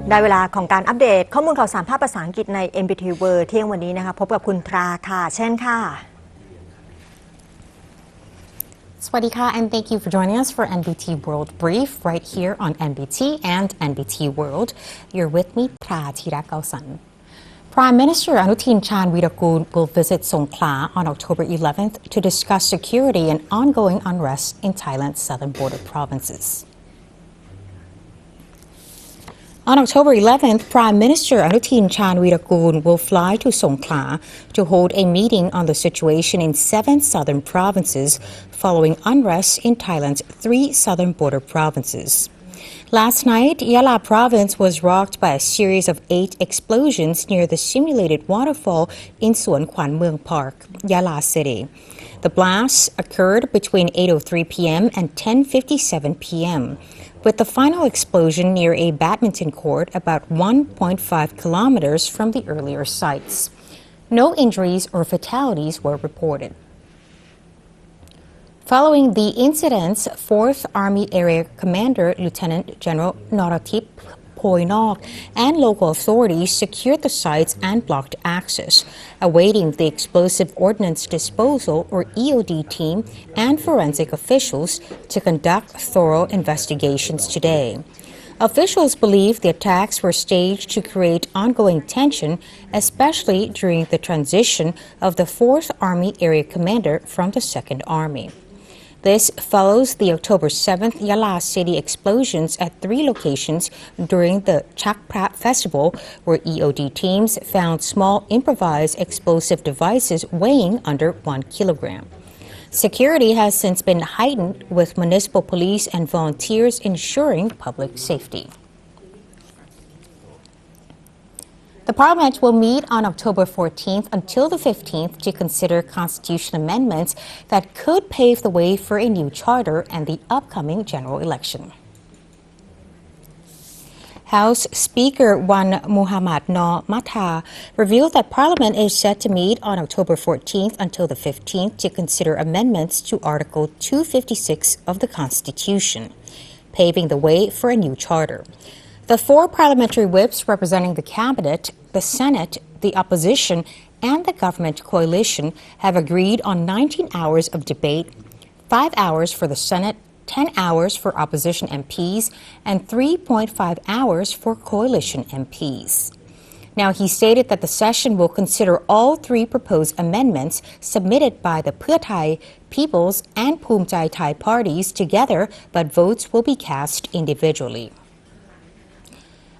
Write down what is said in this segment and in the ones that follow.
ได้เวลาของการอัปเดตข้อมูลข่าวสารภาคภาษาอังกฤษใน NBT World เที่ยงวันนี้นะคะพบกับคุณตราค่ะเช่นค่ะสวัสดีค่ะ and thank you for joining us for NBT World Brief right here on NBT and NBT World. You're with me, Tra Thirakalsan. Prime Minister Anutin Chanvirakul will visit Songkhla on October 11th to discuss security and ongoing unrest in Thailand's southern border provinces. On October 11th, Prime Minister Anutin Chanvirakul will fly to Songkhla to hold a meeting on the situation in 7 southern provinces following unrest in Thailand's 3 southern border provinces. Last night, Yala province was rocked by a series of 8 explosions near the simulated waterfall in Suan Kwan Mueang Park, Yala City. The blasts occurred between 8:03 p.m. and 10:57 p.m., with the final explosion near a badminton court about 1.5 kilometers from the earlier sites. No injuries or fatalities were reported. Following the incidents, 4th Army Area Commander Lieutenant General Noratip Poinok and local authorities secured the sites and blocked access, awaiting the Explosive Ordnance Disposal or EOD team and forensic officials to conduct thorough investigations today. Officials believe the attacks were staged to create ongoing tension, especially during the transition of the 4th Army Area Commander from the 2nd Army. This follows the October 7th Yala City explosions at 3 locations during the Chak Prat Festival, where EOD teams found small improvised explosive devices weighing under 1 kilogram. Security has since been heightened, with municipal police and volunteers ensuring public safety. The Parliament will meet on October 14th until the 15th to consider constitutional amendments that could pave the way for a new charter and the upcoming general election. House Speaker Wan Muhammad Noor Matha revealed that Parliament is set to meet on October 14th until the 15th to consider amendments to Article 256 of the Constitution, paving the way for a new charter. The 4 parliamentary whips representing the Cabinet, the Senate, the Opposition, and the government coalition have agreed on 19 hours of debate, 5 hours for the Senate, 10 hours for opposition MPs, and 3.5 hours for coalition MPs. Now, he stated that the session will consider all 3 proposed amendments submitted by the Pheu Thai, People's, and Phum Jai Thai parties together, but votes will be cast individually.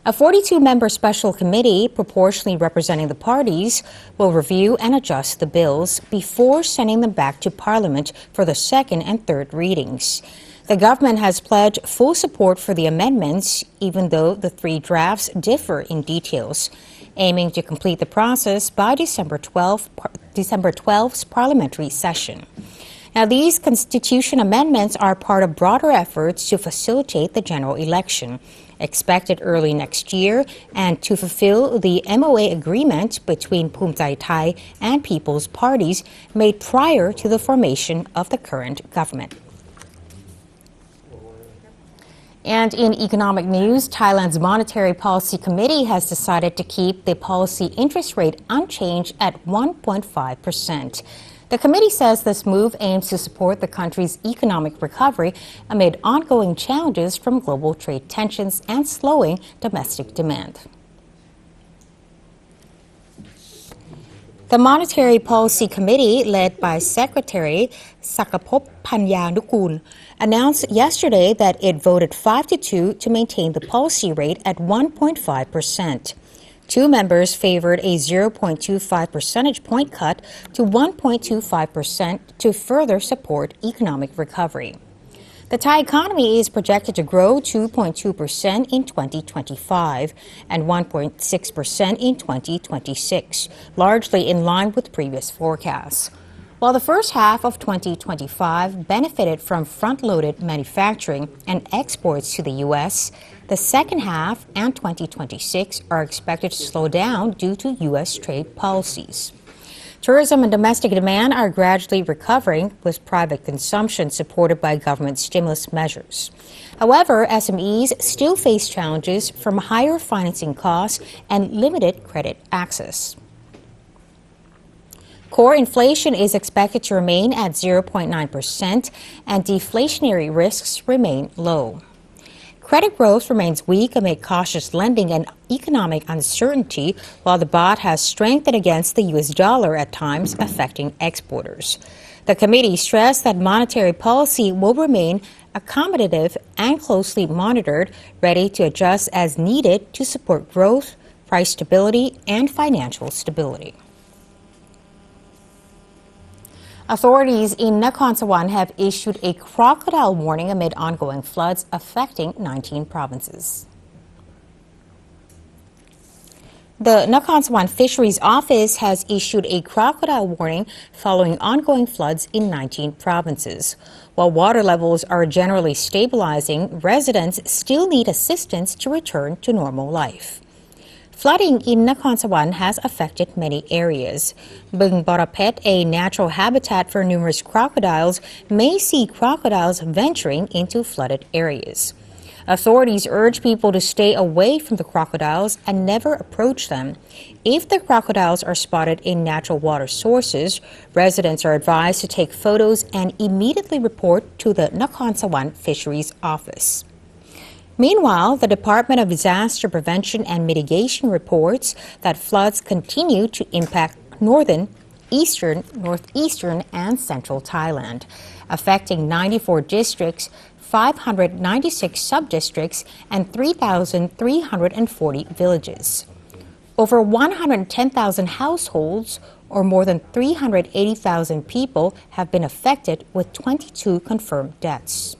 A 42-member special committee, proportionally representing the parties, will review and adjust the bills before sending them back to Parliament for the 2nd and 3rd readings. The government has pledged full support for the amendments, even though the 3 drafts differ in details, aiming to complete the process by December 12th's parliamentary session. Now, these constitution amendments are part of broader efforts to facilitate the general election, expected early next year, and to fulfill the MOA agreement between Phum Jai Thai and People's parties made prior to the formation of the current government. And in economic news, Thailand's Monetary Policy Committee has decided to keep the policy interest rate unchanged at 1.5%. The committee says this move aims to support the country's economic recovery amid ongoing challenges from global trade tensions and slowing domestic demand. The Monetary Policy Committee, led by Secretary Sakapop Panyanukul, announced yesterday that it voted 5-2 to maintain the policy rate at 1.5%. 2 members favored a 0.25 percentage point cut to 1.25% to further support economic recovery. The Thai economy is projected to grow 2.2% in 2025 and 1.6% in 2026, largely in line with previous forecasts. While the first half of 2025 benefited from front-loaded manufacturing and exports to the U.S., the second half and 2026 are expected to slow down due to U.S. trade policies. Tourism and domestic demand are gradually recovering, with private consumption supported by government stimulus measures. However, SMEs still face challenges from higher financing costs and limited credit access. Core inflation is expected to remain at 0.9%, and deflationary risks remain low. Credit growth remains weak amid cautious lending and economic uncertainty, while the baht has strengthened against the U.S. dollar at times, affecting exporters. The committee stressed that monetary policy will remain accommodative and closely monitored, ready to adjust as needed to support growth, price stability, and financial stability. Authorities in Nakhon Sawan have issued a crocodile warning amid ongoing floods affecting 19 provinces. The Nakhon Sawan Fisheries Office has issued a crocodile warning following ongoing floods in 19 provinces. While water levels are generally stabilizing, residents still need assistance to return to normal life. Flooding in Nakhon Sawan has affected many areas. Bung Borapet, a natural habitat for numerous crocodiles, may see crocodiles venturing into flooded areas. Authorities urge people to stay away from the crocodiles and never approach them. If the crocodiles are spotted in natural water sources, residents are advised to take photos and immediately report to the Nakhon Sawan Fisheries Office. Meanwhile, the Department of Disaster Prevention and Mitigation reports that floods continue to impact northern, eastern, northeastern, and central Thailand, affecting 94 districts, 596 sub-districts, and 3,340 villages. Over 110,000 households, or more than 380,000 people, have been affected, with 22 confirmed deaths.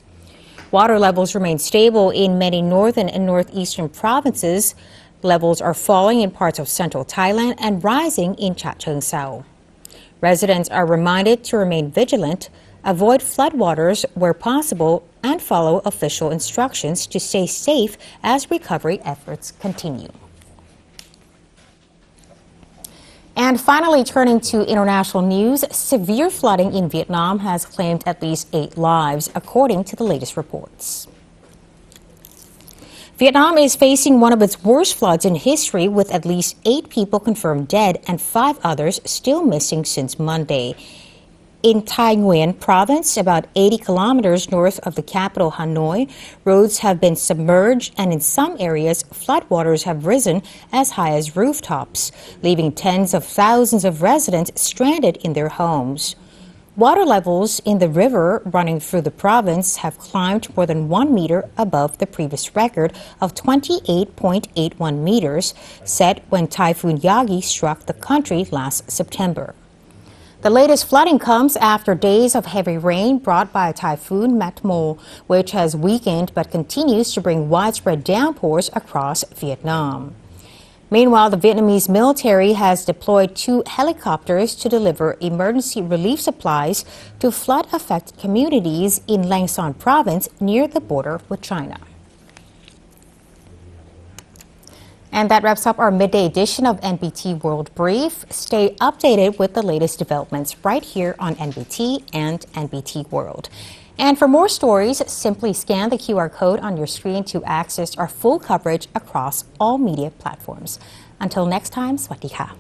Water levels remain stable in many northern and northeastern provinces. Levels are falling in parts of central Thailand and rising in Chachoengsao. Residents are reminded to remain vigilant, avoid floodwaters where possible, and follow official instructions to stay safe as recovery efforts continue. And finally, turning to international news, severe flooding in Vietnam has claimed at least 8 lives, according to the latest reports. Vietnam is facing one of its worst floods in history, with at least 8 people confirmed dead and 5 others still missing since Monday. In Thanh Nguyen province, about 80 kilometers north of the capital Hanoi, roads have been submerged, and in some areas, floodwaters have risen as high as rooftops, leaving tens of thousands of residents stranded in their homes. Water levels in the river running through the province have climbed more than 1 meter above the previous record of 28.81 meters, set when Typhoon Yagi struck the country last September. The latest flooding comes after days of heavy rain brought by Typhoon Matmo, which has weakened but continues to bring widespread downpours across Vietnam. Meanwhile, the Vietnamese military has deployed 2 helicopters to deliver emergency relief supplies to flood-affected communities in Lang Son province near the border with China. And that wraps up our midday edition of NBT World Brief. Stay updated with the latest developments right here on NBT and NBT World. And for more stories, simply scan the QR code on your screen to access our full coverage across all media platforms. Until next time, Sawasdee ka.